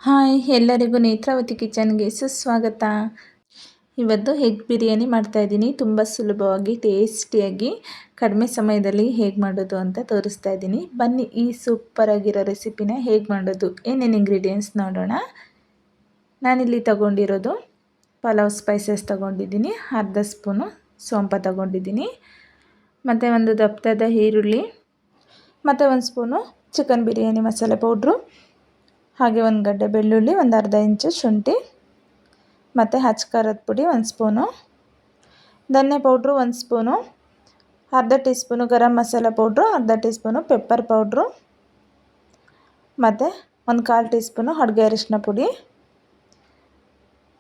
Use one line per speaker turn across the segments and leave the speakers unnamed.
Hi ಎಲ್ಲರಿಗೂ ನೇತ್ರಾವತಿ ಕಿಚನ್ಗೆ ಸುಸ್ವಾಗತ. ಇವತ್ತು ಎಗ್ ಬಿರಿಯಾನಿ ಮಾಡ್ತಾಯಿದ್ದೀನಿ. ತುಂಬ ಸುಲಭವಾಗಿ ಟೇಸ್ಟಿಯಾಗಿ ಕಡಿಮೆ ಸಮಯದಲ್ಲಿ ಹೇಗೆ ಮಾಡೋದು ಅಂತ ತೋರಿಸ್ತಾ ಇದ್ದೀನಿ. ಬನ್ನಿ ಈ ಸೂಪರಾಗಿರೋ ರೆಸಿಪಿನ ಹೇಗೆ ಮಾಡೋದು, ಏನೇನು ಇಂಗ್ರೀಡಿಯೆಂಟ್ಸ್ ನೋಡೋಣ. ನಾನಿಲ್ಲಿ ತಗೊಂಡಿರೋದು ಪಲಾವ್ ಸ್ಪೈಸಸ್ ತಗೊಂಡಿದ್ದೀನಿ, ಅರ್ಧ ಸ್ಪೂನು ಸೋಂಪು ತಗೊಂಡಿದ್ದೀನಿ, ಮತ್ತು ಒಂದು ದಪ್ಪದ ಈರುಳ್ಳಿ, ಮತ್ತು ಒಂದು ಸ್ಪೂನು ಚಿಕನ್ ಬಿರಿಯಾನಿ ಮಸಾಲೆ ಪೌಡ್ರು, ಹಾಗೆ ಒಂದು ಗಡ್ಡೆ ಬೆಳ್ಳುಳ್ಳಿ, ಒಂದು ಅರ್ಧ ಇಂಚು ಶುಂಠಿ, ಮತ್ತು ಖಾರದ ಪುಡಿ 1 ಸ್ಪೂನು, ಧನ್ಯ ಪೌಡ್ರು 1 ಸ್ಪೂನು, ಅರ್ಧ tea spoon garam masala powder, ಅರ್ಧ ಟೀ ಸ್ಪೂನು ಪೆಪ್ಪರ್ ಪೌಡ್ರು, ಮತ್ತು ಒಂದು 1/4 ಟೀ ಸ್ಪೂನು ಅಡುಗೆ ಅರಿಶಿನ ಪುಡಿ,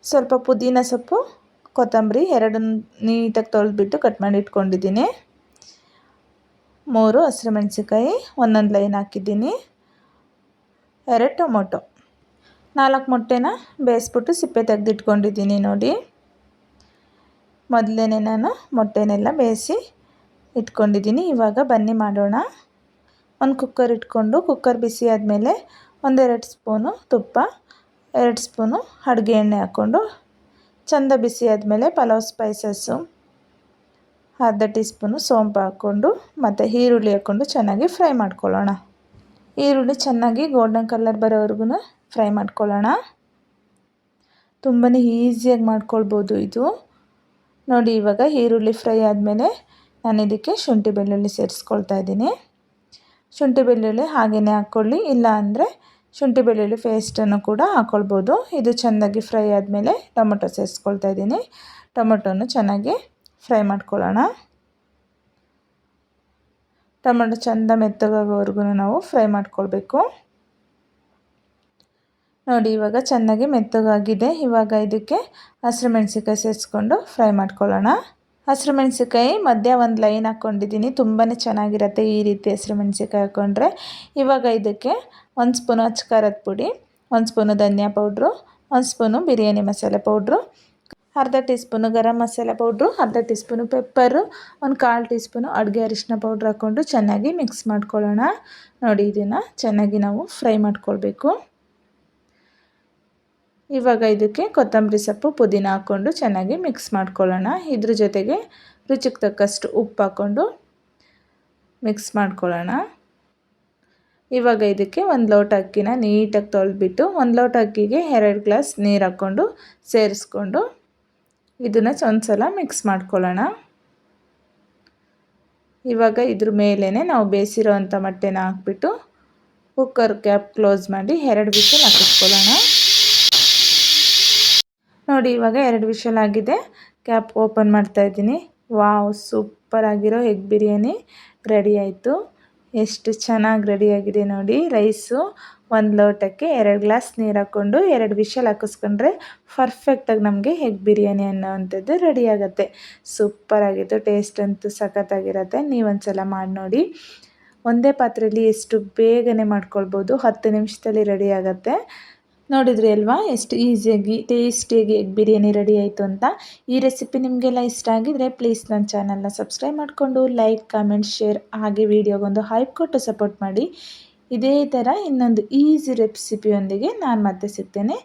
ಸ್ವಲ್ಪ ಪುದೀನ ಸೊಪ್ಪು, ಕೊತ್ತಂಬರಿ ಎರಡನ್ನು ನೀಟಾಗಿ ತೊಳೆದ್ಬಿಟ್ಟು ಕಟ್ ಮಾಡಿ ಇಟ್ಕೊಂಡಿದ್ದೀನಿ, 3 ಹಸಿರು ಮೆಣಸಿನ್ಕಾಯಿ ಒಂದೊಂದು ಲೈನ್ ಹಾಕಿದ್ದೀನಿ, 2 ಟೊಮೊಟೊ, 4 ಮೊಟ್ಟೆನ ಬೇಯಿಸ್ಬಿಟ್ಟು ಸಿಪ್ಪೆ ತೆಗೆದಿಟ್ಕೊಂಡಿದ್ದೀನಿ. ನೋಡಿ, ಮೊದಲೇ ನಾನು ಮೊಟ್ಟೆನೆಲ್ಲ ಬೇಯಿಸಿ ಇಟ್ಕೊಂಡಿದ್ದೀನಿ. ಇವಾಗ ಬನ್ನಿ ಮಾಡೋಣ. ಒಂದು ಕುಕ್ಕರ್ ಇಟ್ಕೊಂಡು ಕುಕ್ಕರ್ ಬಿಸಿ ಆದಮೇಲೆ 1-2 ಸ್ಪೂನು ತುಪ್ಪ, 2 ಸ್ಪೂನು ಅಡುಗೆ ಎಣ್ಣೆ ಹಾಕ್ಕೊಂಡು ಚೆಂದ ಬಿಸಿ ಆದಮೇಲೆ ಪಲಾವ್ ಸ್ಪೈಸಸ್ಸು, ಅರ್ಧ ಟೀ ಸ್ಪೂನು ಸೋಂಪು ಹಾಕ್ಕೊಂಡು ಮತ್ತು ಈರುಳ್ಳಿ ಹಾಕ್ಕೊಂಡು ಚೆನ್ನಾಗಿ ಫ್ರೈ ಮಾಡ್ಕೊಳ್ಳೋಣ. ಈರುಳ್ಳಿ ಚೆನ್ನಾಗಿ ಗೋಲ್ಡನ್ ಕಲರ್ ಬರೋವರೆಗೂ ಫ್ರೈ ಮಾಡ್ಕೊಳ್ಳೋಣ. ತುಂಬಾ ಈಸಿಯಾಗಿ ಮಾಡ್ಕೊಳ್ಬೋದು ಇದು. ನೋಡಿ, ಇವಾಗ ಈರುಳ್ಳಿ ಫ್ರೈ ಆದಮೇಲೆ ನಾನು ಇದಕ್ಕೆ ಶುಂಠಿ ಬೆಳ್ಳುಳ್ಳಿ ಸೇರಿಸ್ಕೊಳ್ತಾ ಇದ್ದೀನಿ. ಶುಂಠಿ ಬೆಳ್ಳುಳ್ಳಿ ಹಾಗೆಯೇ ಹಾಕ್ಕೊಳ್ಳಿ, ಇಲ್ಲ ಅಂದರೆ ಶುಂಠಿ ಬೆಳ್ಳುಳ್ಳಿ ಪೇಸ್ಟನ್ನು ಕೂಡ ಹಾಕ್ಕೊಳ್ಬೋದು. ಇದು ಚೆನ್ನಾಗಿ ಫ್ರೈ ಆದಮೇಲೆ ಟೊಮೊಟೊ ಸೇರಿಸ್ಕೊಳ್ತಾ ಇದ್ದೀನಿ. ಟೊಮೊಟೊನು ಚೆನ್ನಾಗಿ ಫ್ರೈ ಮಾಡ್ಕೊಳ್ಳೋಣ. ಟೊಮೆಟೊ ಚೆಂದ ಮೆತ್ತಗಾಗೋವರೆಗೂ ನಾವು ಫ್ರೈ ಮಾಡ್ಕೊಳ್ಬೇಕು. ನೋಡಿ, ಇವಾಗ ಚೆನ್ನಾಗಿ ಮೆತ್ತಗಾಗಿದೆ. ಇವಾಗ ಇದಕ್ಕೆ ಹಸಿರು ಮೆಣಸಿನ್ಕಾಯಿ ಸೇರಿಸ್ಕೊಂಡು ಫ್ರೈ ಮಾಡ್ಕೊಳ್ಳೋಣ. ಹಸಿರು ಮೆಣಸಿನ್ಕಾಯಿ ಮಧ್ಯ ಒಂದು ಲೈನ್ ಹಾಕ್ಕೊಂಡಿದ್ದೀನಿ. ತುಂಬಾ ಚೆನ್ನಾಗಿರುತ್ತೆ ಈ ರೀತಿ ಹಸಿರು ಮೆಣಸಿನ್ಕಾಯಿ ಹಾಕ್ಕೊಂಡ್ರೆ. ಇವಾಗ ಇದಕ್ಕೆ 1 ಸ್ಪೂನು ಖಾರದ ಪುಡಿ, 1 ಸ್ಪೂನು ಧನಿಯಾ ಪೌಡ್ರು, 1 ಸ್ಪೂನು ಬಿರಿಯಾನಿ ಮಸಾಲೆ ಪೌಡ್ರು, ಅರ್ಧ tea spoon garam masala powder, ಅರ್ಧ ಟೀ ಸ್ಪೂನು ಪೆಪ್ಪರು, ಒಂದು 1/4 ಟೀ ಸ್ಪೂನು ಅಡುಗೆ ಅರಿಶಿನ ಪೌಡ್ರ್ ಹಾಕ್ಕೊಂಡು ಚೆನ್ನಾಗಿ ಮಿಕ್ಸ್ ಮಾಡ್ಕೊಳ್ಳೋಣ. ನೋಡಿ, ಇದನ್ನು ಚೆನ್ನಾಗಿ ನಾವು ಫ್ರೈ ಮಾಡ್ಕೊಳ್ಬೇಕು. ಇವಾಗ ಇದಕ್ಕೆ ಕೊತ್ತಂಬರಿ ಸೊಪ್ಪು, ಪುದೀನ ಹಾಕ್ಕೊಂಡು ಚೆನ್ನಾಗಿ ಮಿಕ್ಸ್ ಮಾಡ್ಕೊಳ್ಳೋಣ. ಇದ್ರ ಜೊತೆಗೆ ರುಚಿಗೆ ತಕ್ಕಷ್ಟು ಉಪ್ಪು ಹಾಕ್ಕೊಂಡು ಮಿಕ್ಸ್ ಮಾಡ್ಕೊಳ್ಳೋಣ. ಇವಾಗ ಇದಕ್ಕೆ 1 ಲೋಟ ಅಕ್ಕಿನ ನೀಟಾಗಿ ತೊಳೆದ್ಬಿಟ್ಟು 1 ಲೋಟ ಅಕ್ಕಿಗೆ 2 ಗ್ಲಾಸ್ ನೀರು ಹಾಕ್ಕೊಂಡು ಸೇರಿಸ್ಕೊಂಡು ಇದನ್ನು ಒಂದು ಸಲ ಮಿಕ್ಸ್ ಮಾಡ್ಕೊಳ್ಳೋಣ. ಇವಾಗ ಇದ್ರ ಮೇಲೇ ನಾವು ಬೇಯಿಸಿರೋ ಅಂಥ ಮೊಟ್ಟೆನ ಹಾಕ್ಬಿಟ್ಟು ಕುಕ್ಕರ್ ಕ್ಯಾಪ್ ಕ್ಲೋಸ್ ಮಾಡಿ 2 ವಿಷಲ್ ಹಾಕಿಸ್ಕೊಳ್ಳೋಣ. ನೋಡಿ, ಇವಾಗ 2 ವಿಷಲ್ ಆಗಿದೆ. ಕ್ಯಾಪ್ ಓಪನ್ ಮಾಡ್ತಾಯಿದ್ದೀನಿ. ವಾವ್, ಸೂಪರಾಗಿರೋ ಎಗ್ ಬಿರಿಯಾನಿ ರೆಡಿ ಆಯಿತು. ಎಷ್ಟು ಚೆನ್ನಾಗಿ ರೆಡಿಯಾಗಿದೆ ನೋಡಿ. ರೈಸು 1 ಲೋಟಕ್ಕೆ 2 ಗ್ಲಾಸ್ ನೀರು ಹಾಕ್ಕೊಂಡು 2 ವಿಷಲ್ ಹಾಕಿಸ್ಕೊಂಡ್ರೆ ಪರ್ಫೆಕ್ಟಾಗಿ ನಮಗೆ ಎಗ್ ಬಿರಿಯಾನಿ ಅನ್ನೋವಂಥದ್ದು ರೆಡಿ ಆಗುತ್ತೆ. ಸೂಪರಾಗಿತ್ತು. ಟೇಸ್ಟ್ ಅಂತೂ ಸಖತ್ತಾಗಿರುತ್ತೆ. ನೀವೊಂದು ಸಲ ಮಾಡಿ ನೋಡಿ. ಒಂದೇ ಪಾತ್ರೆಯಲ್ಲಿ ಎಷ್ಟು ಬೇಗನೆ ಮಾಡ್ಕೊಳ್ಬೋದು, 10 ನಿಮಿಷದಲ್ಲಿ ರೆಡಿ ಆಗುತ್ತೆ. ನೋಡಿದ್ರಿ ಅಲ್ವಾ ಎಷ್ಟು ಈಸಿಯಾಗಿ ಟೇಸ್ಟಿಯಾಗಿ ಎಗ್ ಬಿರಿಯಾನಿ ರೆಡಿ ಆಯಿತು ಅಂತ. ಈ ರೆಸಿಪಿ ನಿಮಗೆಲ್ಲ ಇಷ್ಟ ಆಗಿದರೆ ಪ್ಲೀಸ್ ನನ್ನ ಚಾನಲ್ನ ಸಬ್ಸ್ಕ್ರೈಬ್ ಮಾಡಿಕೊಂಡು ಲೈಕ್, ಕಮೆಂಟ್, ಶೇರ್ ಹಾಗೆ ವಿಡಿಯೋಗೊಂದು ಹೈಪ್ ಕೊಟ್ಟು ಸಪೋರ್ಟ್ ಮಾಡಿ. ಇದೇ ಥರ ಇನ್ನೊಂದು ಈಸಿ ರೆಸಿಪಿಯೊಂದಿಗೆ ನಾನು ಮತ್ತೆ ಸಿಗ್ತೇನೆ.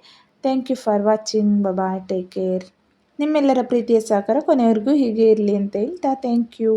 Thank you for watching. Bye, take care. ನಿಮ್ಮೆಲ್ಲರ ಪ್ರೀತಿಯ ಸಹಕಾರ ಕೊನೆಯವರೆಗೂ ಹೀಗೆ ಇರಲಿ ಅಂತ ಹೇಳ್ತಾ ಥ್ಯಾಂಕ್ ಯು.